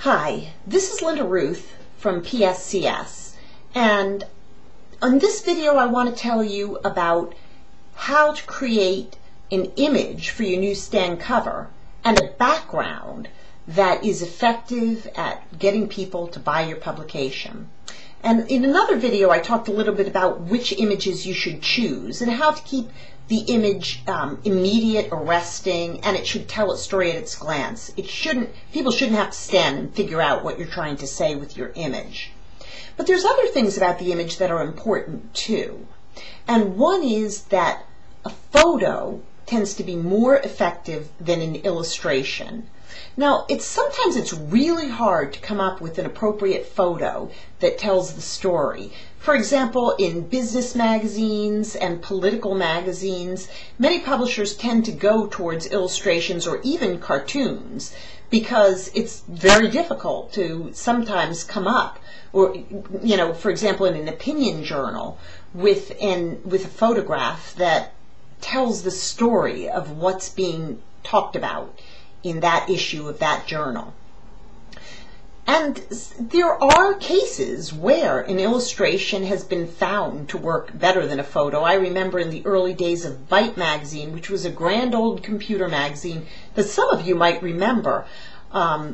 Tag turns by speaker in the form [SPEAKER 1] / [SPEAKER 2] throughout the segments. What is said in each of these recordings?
[SPEAKER 1] Hi, this is Linda Ruth from PSCS, and on this video I want to tell you about how to create an image for your newsstand cover and a background that is effective at getting people to buy your publication. And in another video I talked a little bit about which images you should choose and how to keep the image immediate, arresting, and it should tell a story at its glance. People shouldn't have to stand and figure out what you're trying to say with your image. But there's other things about the image that are important too. And one is that a photo tends to be more effective than an illustration. Now, sometimes it's really hard to come up with an appropriate photo that tells the story. For example, in business magazines and political magazines, many publishers tend to go towards illustrations or even cartoons because it's very difficult to sometimes come up, or, for example, in an opinion journal with a photograph that tells the story of what's being talked about in that issue of that journal. And there are cases where an illustration has been found to work better than a photo. I remember in the early days of Byte magazine, which was a grand old computer magazine that some of you might remember,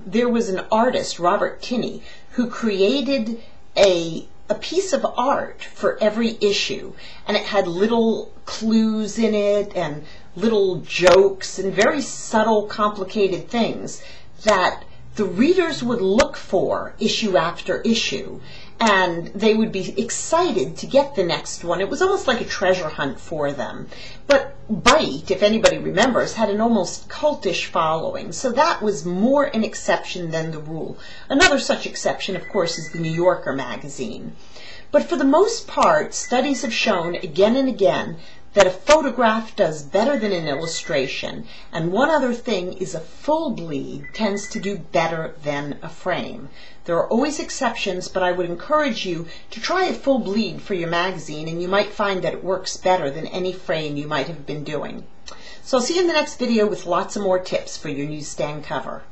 [SPEAKER 1] there was an artist, Robert Tinney, who created a piece of art for every issue, and it had little clues in it and little jokes and very subtle, complicated things that the readers would look for issue after issue, and they would be excited to get the next one. It was almost like a treasure hunt for them. But Byte, if anybody remembers, had an almost cultish following, so that was more an exception than the rule. Another such exception, of course, is the New Yorker magazine. But for the most part, studies have shown again and again that a photograph does better than an illustration, and one other thing is a full bleed tends to do better than a frame. There are always exceptions, but I would encourage you to try a full bleed for your magazine, and you might find that it works better than any frame you might have been doing. So I'll see you in the next video with lots of more tips for your newsstand cover.